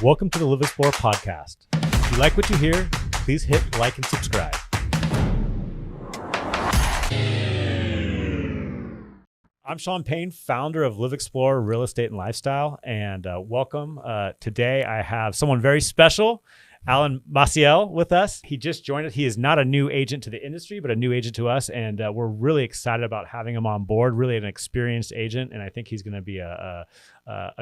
Welcome to the Live Explore podcast. If you like what you hear, please hit like and subscribe. I'm Sean Payne, founder of Live Explore Real Estate and Lifestyle, and welcome. Today I have someone very special, Alan Maciel, with us. He just joined us. He is not a new agent to the industry, but a new agent to us, and we're really excited about having him on board. Really an experienced agent, and I think he's going to be a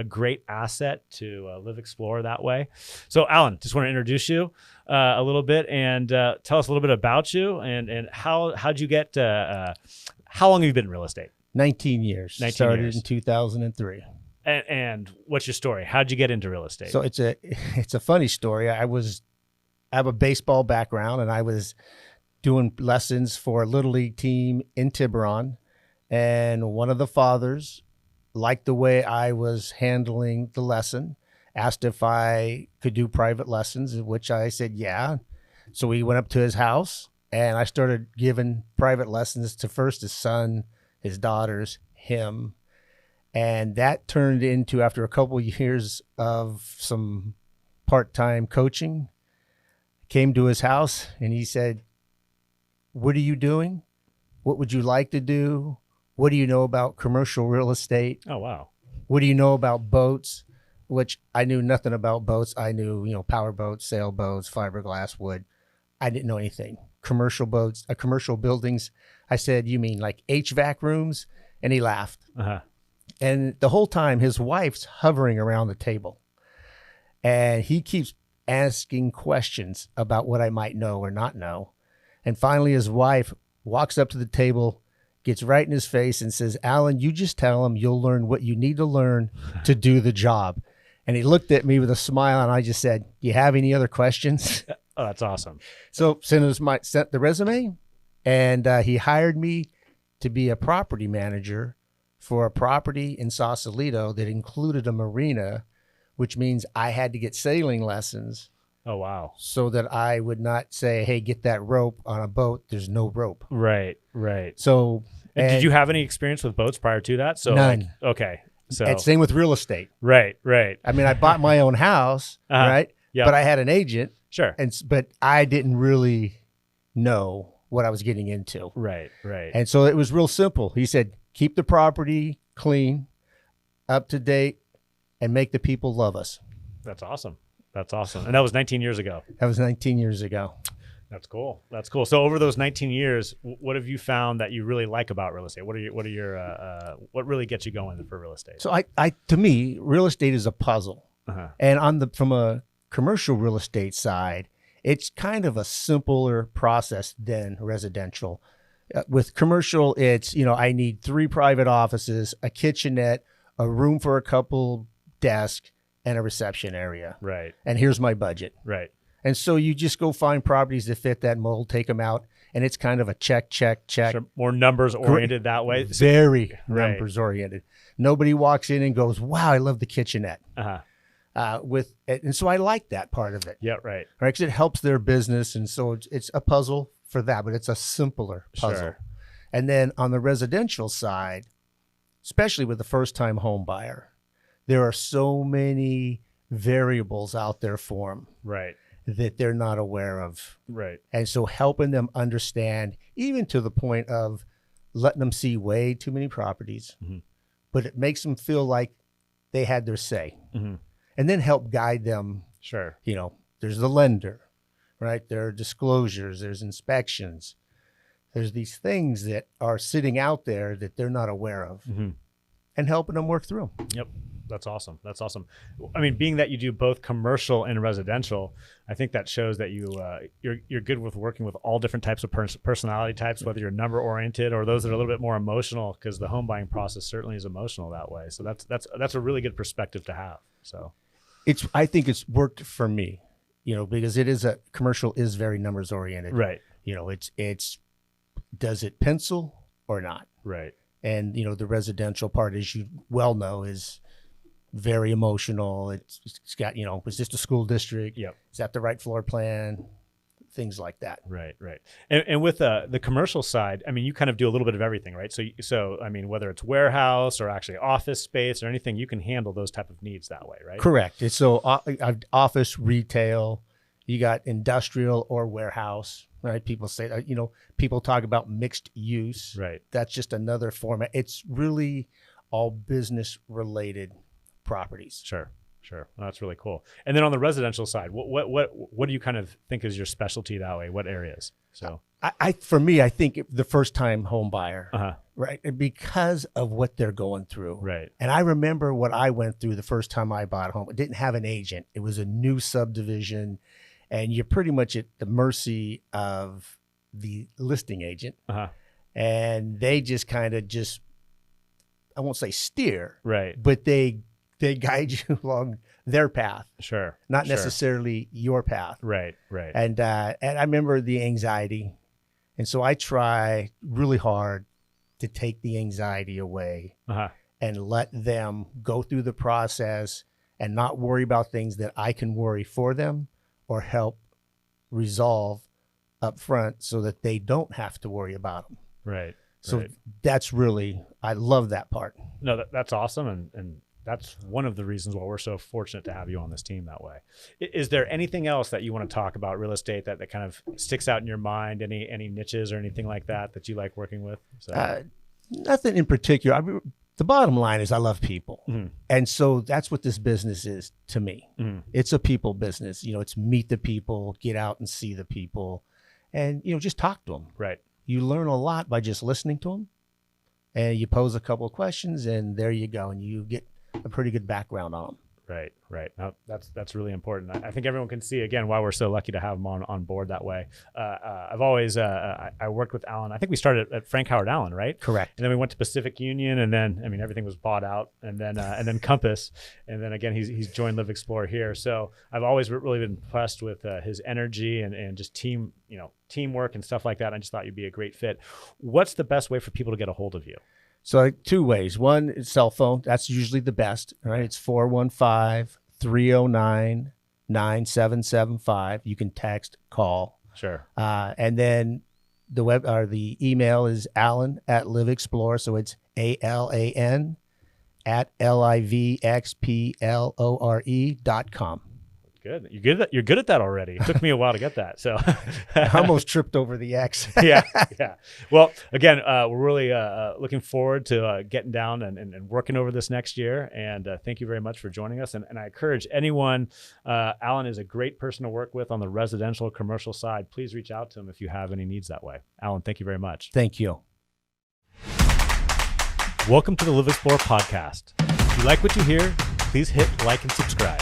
great asset to Live Explore that way. So, Alan, just want to introduce you a little bit and tell us a little bit about you and how'd you get? How long have you been in real estate? 19 years. 19 Started years. in 2003. And what's your story? How'd you get into real estate? So it's a funny story. I have a baseball background, and I was doing lessons for a little league team in Tiburon, and one of the fathers liked the way I was handling the lesson, asked if I could do private lessons, which I said yeah. So we went up to his house, and I started giving private lessons to first his son, his daughters, him. And that turned into, after a couple of years of some part-time coaching, came to his house and he said, "What are you doing? What would you like to do? What do you know about commercial real estate? Oh, wow. What do you know about boats?" Which I knew nothing about boats. I knew, power boats, sailboats, fiberglass, wood. I didn't know anything. Commercial boats, commercial buildings. I said, "You mean like HVAC rooms?" And he laughed. Uh-huh. And the whole time, his wife's hovering around the table. And he keeps asking questions about what I might know or not know. And finally, his wife walks up to the table, gets right in his face and says, "Alan, you just tell him you'll learn what you need to learn to do the job." And he looked at me with a smile, and I just said, "Do you have any other questions?" Oh, that's awesome. So sent the resume, and he hired me to be a property manager for a property in Sausalito that included a marina, which means I had to get sailing lessons. Oh, wow. So that I would not say, "Hey, get that rope on a boat." There's no rope. Right. So, And did you have any experience with boats prior to that? So None. Okay. So and same with real estate. Right. I mean, I bought my own house, right? Yeah. But I had an agent, Sure. but I didn't really know what I was getting into. Right. And so it was real simple. He said, "Keep the property clean, up to date, and make the people love us." That's awesome. And that was 19 years ago. That was 19 years ago. That's cool. So over those 19 years, what have you found that you really like about real estate? What really gets you going for real estate? So to me, real estate is a puzzle. Uh-huh. And from a commercial real estate side, it's kind of a simpler process than residential. With commercial, it's, I need 3 private offices, a kitchenette, a room for a couple desks, and a reception area. Right. And here's my budget. Right. And so you just go find properties that fit that mold, take them out, and it's kind of a check. Sure. More numbers oriented that way. Very Right. numbers oriented. Nobody walks in and goes, "Wow, I love the kitchenette." Uh-huh. And so I like that part of it. Yeah. Right. Right, because it helps their business, and so it's a puzzle for that, but it's a simpler puzzle. Sure. And then on the residential side, especially with the first-time home buyer, there are so many variables out there for them Right. that they're not aware of. Right. And so helping them understand, even to the point of letting them see way too many properties, Mhm. but it makes them feel like they had their say. Mm-hmm. And then help guide them. Sure. There's the lender, right? There are disclosures, there's inspections. There's these things that are sitting out there that they're not aware of, Mm-hmm. and helping them work through them. Yep. That's awesome. I mean, being that you do both commercial and residential, I think that shows that you're good with working with all different types of personality types, whether you're number oriented or those that are a little bit more emotional, because the home buying process certainly is emotional that way. So that's a really good perspective to have. So I think it's worked for me, because commercial is very numbers oriented. right. It's does it pencil or not? Right. And the residential part, as you well know, is very emotional. It's got, is this the school district? Yep. Is that the right floor plan? things like that. Right. And with the commercial side, I mean, you kind of do a little bit of everything, right? So I mean, whether it's warehouse or actually office space or anything, you can handle those type of needs that way, right? Correct. It's so office, retail, you got industrial or warehouse, right? People say, people talk about mixed use. Right. That's just another format. It's really all business related properties. Sure. Well, that's really cool. And then on the residential side, what do you kind of think is your specialty that way? What areas? So For me, I think the first time home buyer, uh-huh. right? Because of what they're going through. Right. And I remember what I went through the first time I bought a home. It didn't have an agent. It was a new subdivision, and you're pretty much at the mercy of the listing agent. Uh-huh. And they just kind of I won't say steer, right, but they guide you along their path. Sure. Not necessarily your path. Right. And I remember the anxiety. And so I try really hard to take the anxiety away uh-huh. and let them go through the process and not worry about things that I can worry for them or help resolve up front so that they don't have to worry about them. Right. So that's really, I love that part. No, that's awesome. And that's one of the reasons why we're so fortunate to have you on this team that way. Is there anything else that you want to talk about real estate that kind of sticks out in your mind? Any niches or anything like that you like working with? So. Nothing in particular. I mean, the bottom line is I love people. Mm-hmm. And so that's what this business is to me. Mm-hmm. It's a people business. It's meet the people, get out and see the people, and, just talk to them. Right. You learn a lot by just listening to them, and you pose a couple of questions, and there you go. And you get a pretty good background on them. Right. No, that's really important. I think everyone can see, again, why we're so lucky to have them on board that way. I've always, I worked with Alan. I think we started at Frank Howard Allen, right? Correct. And then we went to Pacific Union, and then, I mean, everything was bought out, and then Compass. And then again, he's joined Live Explore here. So I've always really been impressed with his energy and just teamwork and stuff like that. I just thought you'd be a great fit. What's the best way for people to get a hold of you? So 2 ways. One is cell phone. That's usually the best, right? It's 415-309-9775. You can text, call. Sure. And then the email is Alan@LiveExplore. So it's ALAN@LIVXPLORE.com. Good. You're good at that already. It took me a while to get that. So I almost tripped over the X. yeah. Well, again, we're really looking forward to getting down and working over this next year. And thank you very much for joining us. And I encourage anyone, Alan is a great person to work with on the residential commercial side. Please reach out to him if you have any needs that way. Alan, thank you very much. Thank you. Welcome to the Live Explore podcast. If you like what you hear, please hit like and subscribe.